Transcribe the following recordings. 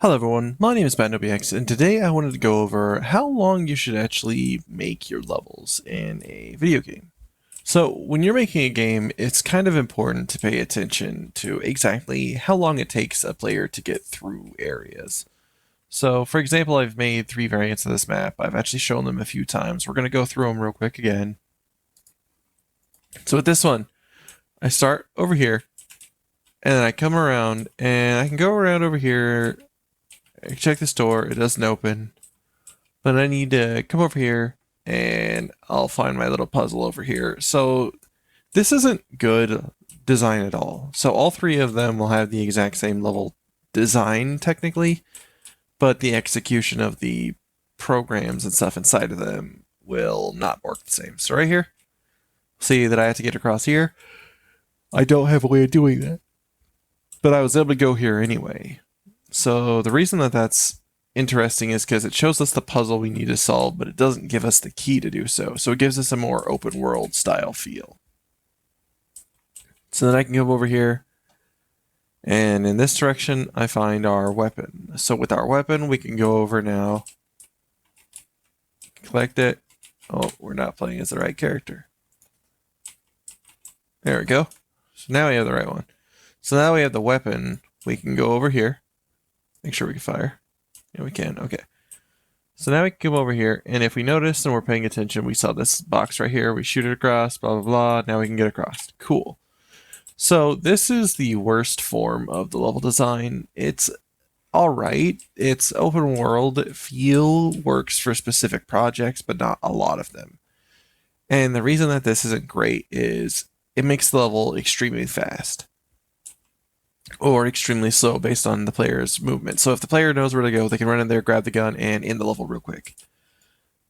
Hello everyone, my name is BatNobiX, and today I wanted to go over how long you should actually make your levels in a video game. So when you're making a game, it's kind of important to pay attention to exactly how long it takes a player to get through areas. So for example, I've made 3 variants of this map. I've actually shown them a few times. We're going to go through them real quick again. So with this one, I start over here, and then I come around, and I can go around over here. I check this door, it doesn't open. But I need to come over here and I'll find my little puzzle over here. So this isn't good design at all. So all 3 of them will have the exact same level design technically, but the execution of the programs and stuff inside of them will not work the same. So right here, see that I have to get across here. I don't have a way of doing that, but I was able to go here anyway. So the reason that that's interesting is because it shows us the puzzle we need to solve, but it doesn't give us the key to do so. So it gives us a more open world style feel. So then I can go over here, and in this direction, I find our weapon. So with our weapon, we can go over now, collect it. Oh, we're not playing as the right character. There we go. So now we have the right one. So now we have the weapon. We can go over here. Make sure we can fire. Yeah, we can. Okay. So now we can come over here, and if we notice and we're paying attention, we saw this box right here. We shoot it across, blah, blah, blah. Now we can get across. Cool. So this is the worst form of the level design. It's all right. It's open world. Feel works for specific projects, but not a lot of them. And the reason that this isn't great is it makes the level extremely fast or extremely slow based on the player's movement. So if the player knows where to go, they can run in there, grab the gun, and end the level real quick.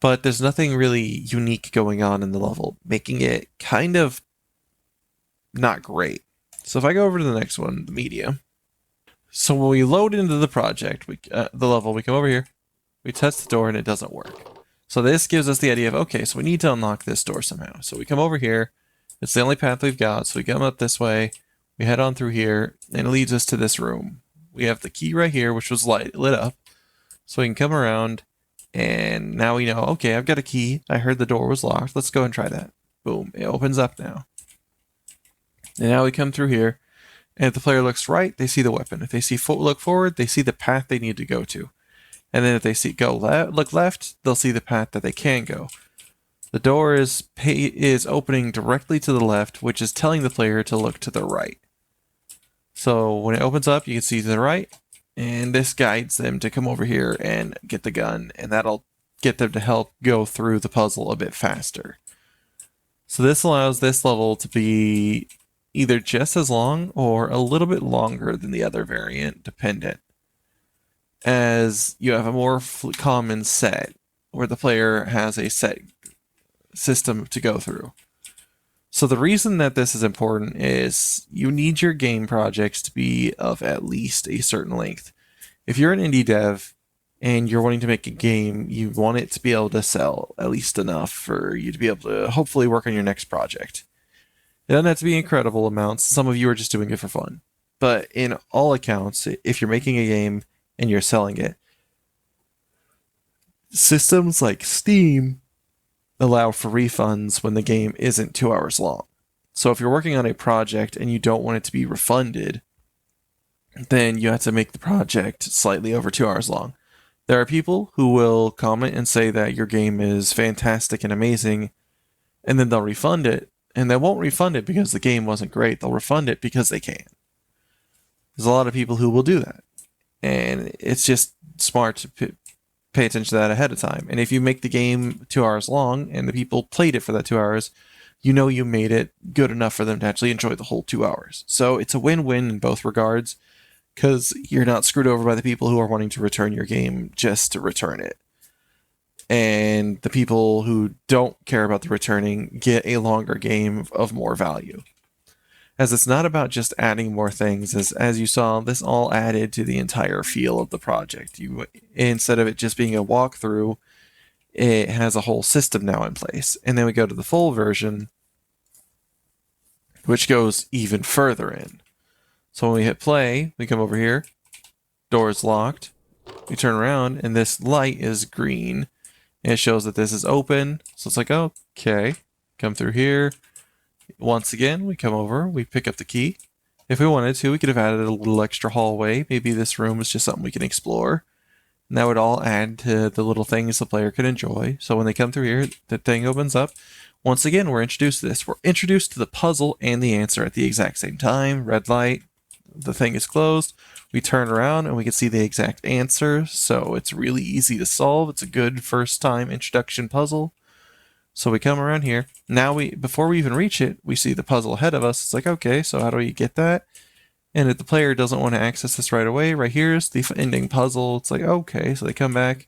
But there's nothing really unique going on in the level, making it kind of not great. So if I go over to the next one, the medium. So when we load into the project, the level, we come over here, we test the door, and it doesn't work. So this gives us the idea of, okay, so we need to unlock this door somehow. So we come over here, it's the only path we've got, so we come up this way, we head on through here, and it leads us to this room. We have the key right here, which was lit up. So we can come around, and now we know, okay, I've got a key. I heard the door was locked. Let's go and try that. Boom, it opens up now. And now we come through here, and if the player looks right, they see the weapon. If they see look forward, they see the path they need to go to. And then if they see look left, they'll see the path that they can go. The door is opening directly to the left, which is telling the player to look to the right. So when it opens up, you can see to the right, and this guides them to come over here and get the gun, and that'll get them to help go through the puzzle a bit faster. So this allows this level to be either just as long or a little bit longer than the other variant, dependent, as you have a more common set where the player has a set system to go through. So the reason that this is important is you need your game projects to be of at least a certain length. If you're an indie dev and you're wanting to make a game, you want it to be able to sell at least enough for you to be able to hopefully work on your next project. It doesn't have to be incredible amounts. Some of you are just doing it for fun. But in all accounts, if you're making a game and you're selling it, systems like Steam allow for refunds when the game isn't 2 hours long. So if you're working on a project and you don't want it to be refunded, then you have to make the project slightly over 2 hours long. There are people who will comment and say that your game is fantastic and amazing, and then they'll refund it, and they won't refund it because the game wasn't great. They'll refund it because they can. There's a lot of people who will do that, and it's just smart to pay attention to that ahead of time. And if you make the game 2 hours long and the people played it for that 2 hours, you know you made it good enough for them to actually enjoy the whole 2 hours. So it's a win-win in both regards, because you're not screwed over by the people who are wanting to return your game just to return it. And the people who don't care about the returning get a longer game of more value. As it's not about just adding more things, as you saw, this all added to the entire feel of the project. Instead of it just being a walkthrough, it has a whole system now in place. And then we go to the full version, which goes even further in. So when we hit play, we come over here, door is locked, we turn around, and this light is green. And it shows that this is open. So it's like, okay, come through here. Once again, we come over, we pick up the key. If we wanted to, we could have added a little extra hallway. Maybe this room is just something we can explore. And that would all add to the little things the player could enjoy. So when they come through here, the thing opens up. Once again, we're introduced to this. We're introduced to the puzzle and the answer at the exact same time. Red light, the thing is closed. We turn around and we can see the exact answer. So it's really easy to solve. It's a good first time introduction puzzle. So we come around here. Now before we even reach it, we see the puzzle ahead of us. It's like, okay, so how do we get that? And if the player doesn't want to access this right away, right here's the ending puzzle. It's like, okay, so they come back,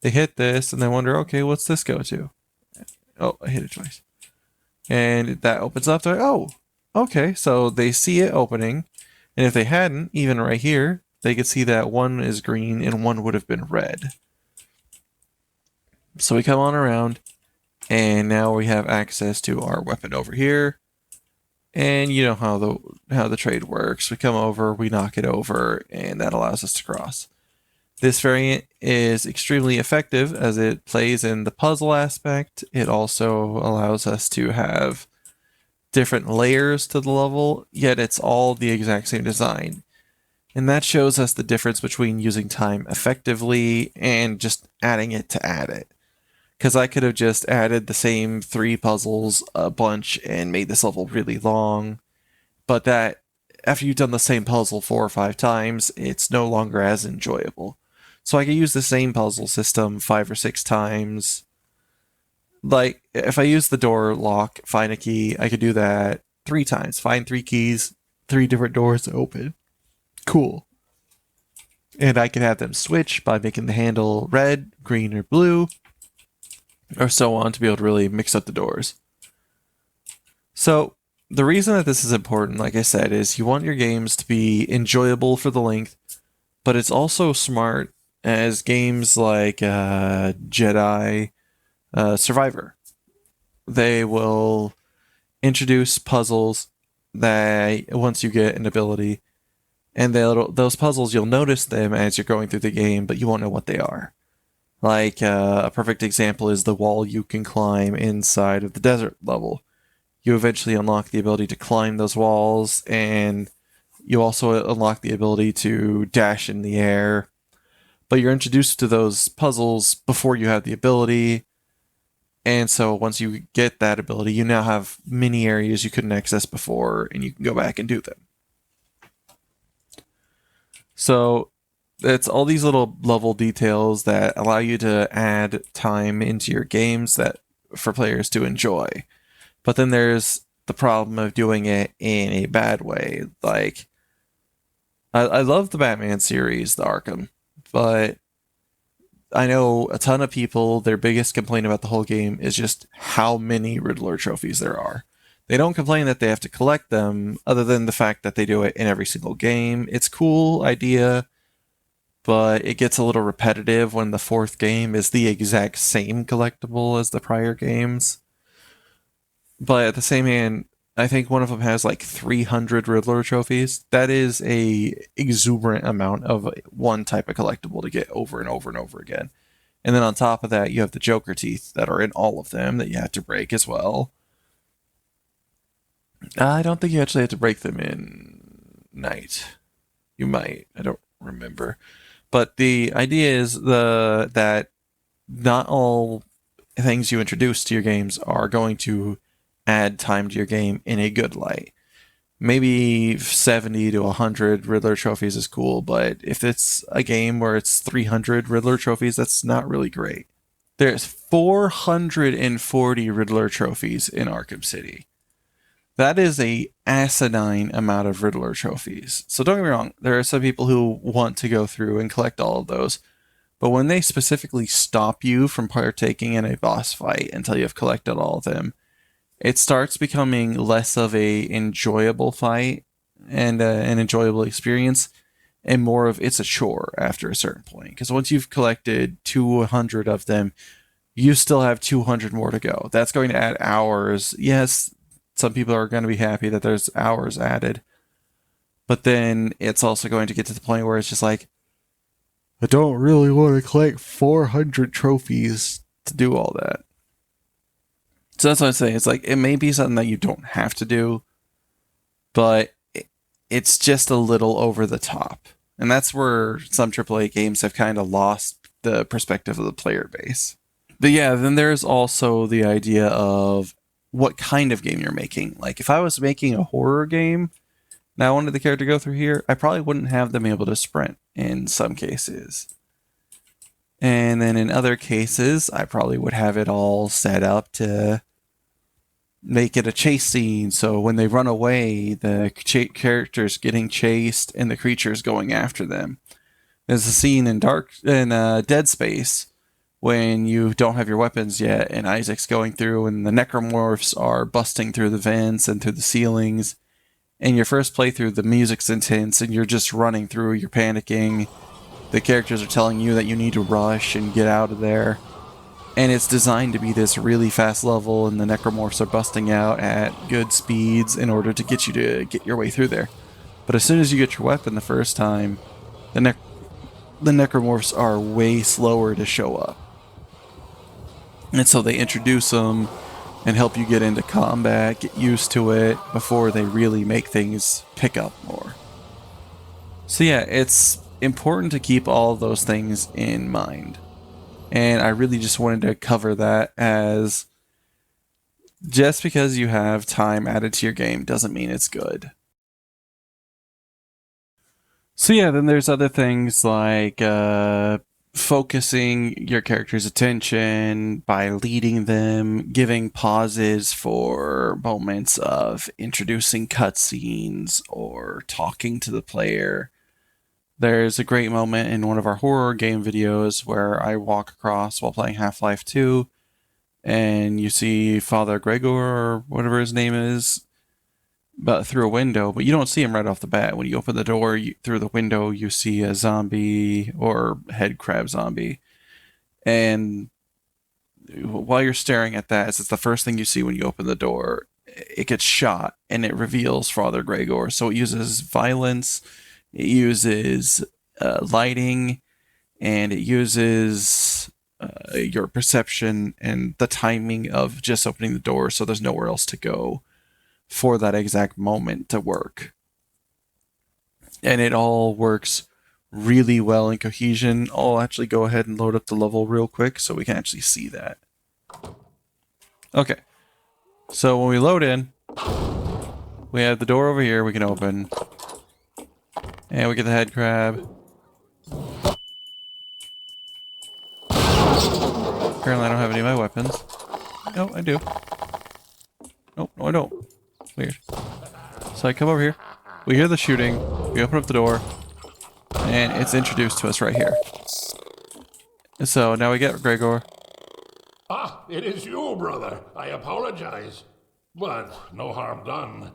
they hit this, and they wonder, okay, what's this go to? Oh, I hit it twice. And that opens up. They're like, oh, okay, so they see it opening. And if they hadn't, even right here, they could see that one is green and one would have been red. So we come on around, and now we have access to our weapon over here. And you know how the trade works. We come over, we knock it over, and that allows us to cross. This variant is extremely effective as it plays in the puzzle aspect. It also allows us to have different layers to the level, yet it's all the exact same design. And that shows us the difference between using time effectively and just adding it to add it. Because I could have just added the same 3 puzzles a bunch and made this level really long. But that, after you've done the same puzzle 4 or 5 times, it's no longer as enjoyable. So I could use the same puzzle system 5 or 6 times. Like, if I use the door lock, find a key, I could do that 3 times. Find 3 keys, 3 different doors to open. Cool. And I could have them switch by making the handle red, green, or blue, or so on, to be able to really mix up the doors. So the reason that this is important, like I said, is you want your games to be enjoyable for the length, but it's also smart as games like Jedi Survivor. They will introduce puzzles that once you get an ability, and those puzzles, you'll notice them as you're going through the game, but you won't know what they are. Like, a perfect example is the wall you can climb inside of the desert level. You eventually unlock the ability to climb those walls, and you also unlock the ability to dash in the air. But you're introduced to those puzzles before you have the ability, and so once you get that ability, you now have many areas you couldn't access before, and you can go back and do them. So it's all these little level details that allow you to add time into your games that for players to enjoy. But then there's the problem of doing it in a bad way. Like, I love the Batman series, the Arkham, but I know a ton of people, their biggest complaint about the whole game is just how many Riddler trophies there are. They don't complain that they have to collect them, other than the fact that they do it in every single game. It's a cool idea, but it gets a little repetitive when the 4th game is the exact same collectible as the prior games. But at the same hand, I think one of them has like 300 Riddler trophies. That is a exuberant amount of one type of collectible to get over and over and over again. And then on top of that, you have the Joker teeth that are in all of them that you have to break as well. I don't think you actually have to break them in Night. You might. I don't remember. But the idea is that not all things you introduce to your games are going to add time to your game in a good light. Maybe 70 to 100 Riddler trophies is cool, but if it's a game where it's 300 Riddler trophies, that's not really great. There's 440 Riddler trophies in Arkham City. That is a asinine amount of Riddler trophies. So don't get me wrong, there are some people who want to go through and collect all of those, but when they specifically stop you from partaking in a boss fight until you have collected all of them, it starts becoming less of a enjoyable fight and an enjoyable experience, and more of it's a chore after a certain point. Because once you've collected 200 of them, you still have 200 more to go. That's going to add hours. Yes, some people are going to be happy that there's hours added, but then it's also going to get to the point where it's just like, I don't really want to collect 400 trophies to do all that. So that's what I say. It's like, it may be something that you don't have to do, but it's just a little over the top. And that's where some AAA games have kind of lost the perspective of the player base. But yeah, then there's also the idea of what kind of game you're making. Like, if I was making a horror game, now I wanted the character to go through here, I probably wouldn't have them able to sprint in some cases. And then in other cases, I probably would have it all set up to make it a chase scene. So when they run away, the character's getting chased and the creature's going after them. There's a scene in Dead Space when you don't have your weapons yet, and Isaac's going through, and the necromorphs are busting through the vents and through the ceilings. In your first playthrough, the music's intense, and you're just running through, you're panicking. The characters are telling you that you need to rush and get out of there. And it's designed to be this really fast level, and the necromorphs are busting out at good speeds in order to get you to get your way through there. But as soon as you get your weapon the first time, the necromorphs are way slower to show up. And so they introduce them and help you get into combat, get used to it, before they really make things pick up more. So yeah, it's important to keep all of those things in mind. And I really just wanted to cover that, as just because you have time added to your game doesn't mean it's good. So yeah, then there's other things like focusing your character's attention by leading them, giving pauses for moments of introducing cutscenes or talking to the player. There's a great moment in one of our horror game videos where I walk across while playing Half-Life 2, and you see Father Gregor, or whatever his name is, but through a window, but you don't see him right off the bat. When you open the door through the window, you see a zombie or head crab zombie. And while you're staring at that, it's the first thing you see when you open the door. It gets shot, and it reveals Father Gregor. So it uses violence, it uses lighting, and it uses your perception and the timing of just opening the door so there's nowhere else to go for that exact moment to work. And it all works really well in cohesion. I'll actually go ahead and load up the level real quick so we can actually see that. Okay, so when we load in, we have the door over here we can open, and we get the head crab. Apparently I don't have any of my weapons. No, I do. Nope, no I don't. Weird. So I come over here, we hear the shooting, we open up the door, and it's introduced to us right here. So now we get Gregor. Ah, it is you, brother. I apologize, but no harm done.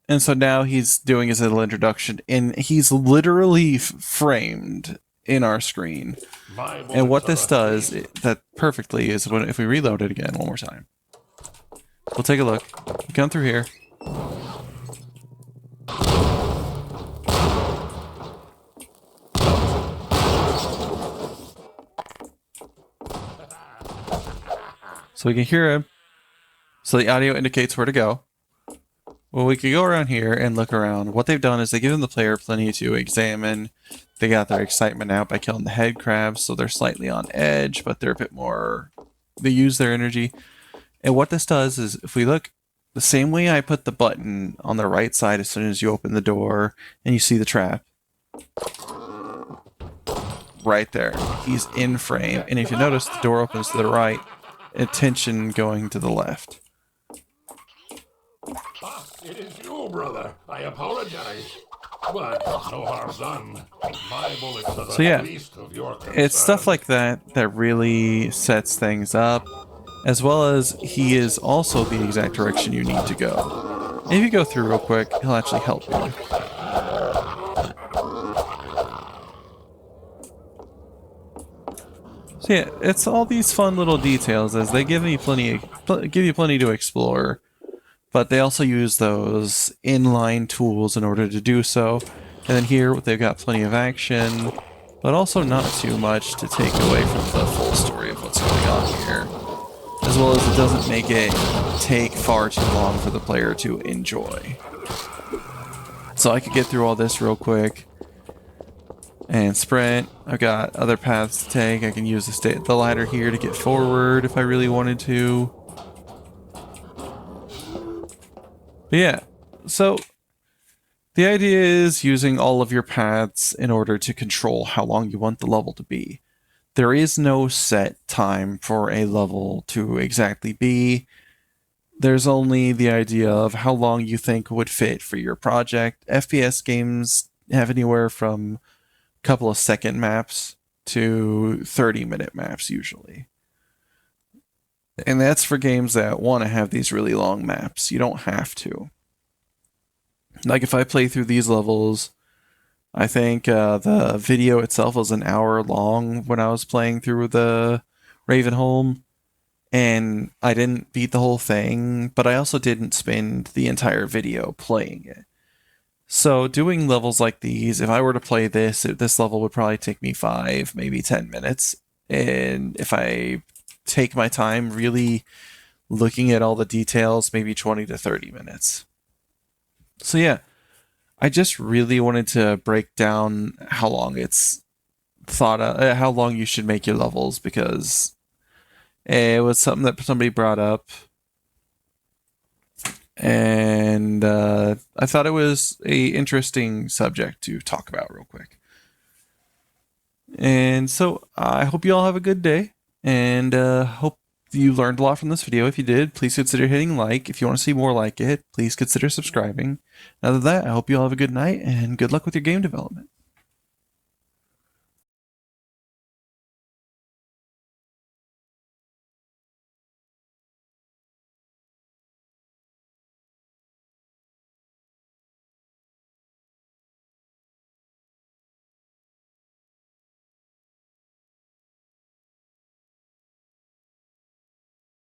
And so now he's doing his little introduction, and he's literally framed in our screen. And what this does, that perfectly, is when if we reload it again one more time. We'll take a look. We come through here. So we can hear him. So the audio indicates where to go. Well, we could go around here and look around. What they've done is they give the player plenty to examine. They got their excitement out by killing the head crabs, so they're slightly on edge, but they're a bit more... They use their energy. And what this does is, if we look the same way I put the button on the right side as soon as you open the door and you see the trap. Right there. He's in frame. And if you notice, the door opens to the right, attention going to the left. Ah, it is you, brother. I apologize, but no harm done. My bullets are the least of your concern. It's stuff like that that really sets things up, as well as he is also the exact direction you need to go. If you go through real quick, he'll actually help you. So yeah, it's all these fun little details as they give you plenty to explore, but they also use those inline tools in order to do so. And then here they've got plenty of action, but also not too much to take away from the full story of what's going on here. As well as it doesn't make it take far too long for the player to enjoy. So I could get through all this real quick and sprint. I've got other paths to take. I can use the ladder here to get forward if I really wanted to. But yeah, so the idea is using all of your paths in order to control how long you want the level to be. There is no set time for a level to exactly be. There's only the idea of how long you think would fit for your project. FPS games have anywhere from a couple of second maps to 30-minute maps usually. And that's for games that want to have these really long maps. You don't have to. Like if I play through these levels, I think the video itself was an hour long when I was playing through the Ravenholm, and I didn't beat the whole thing, but I also didn't spend the entire video playing it. So doing levels like these, if I were to play this level would probably take me 5, maybe 10 minutes. And if I take my time really looking at all the details, maybe 20 to 30 minutes. So yeah, I just really wanted to break down how long it's thought of, how long you should make your levels, because it was something that somebody brought up, and I thought it was a interesting subject to talk about real quick. And so I hope you all have a good day, and hope you learned a lot from this video. If you did, please consider hitting like. If you want to see more like it, please consider subscribing. Other than that, I hope you all have a good night and good luck with your game development.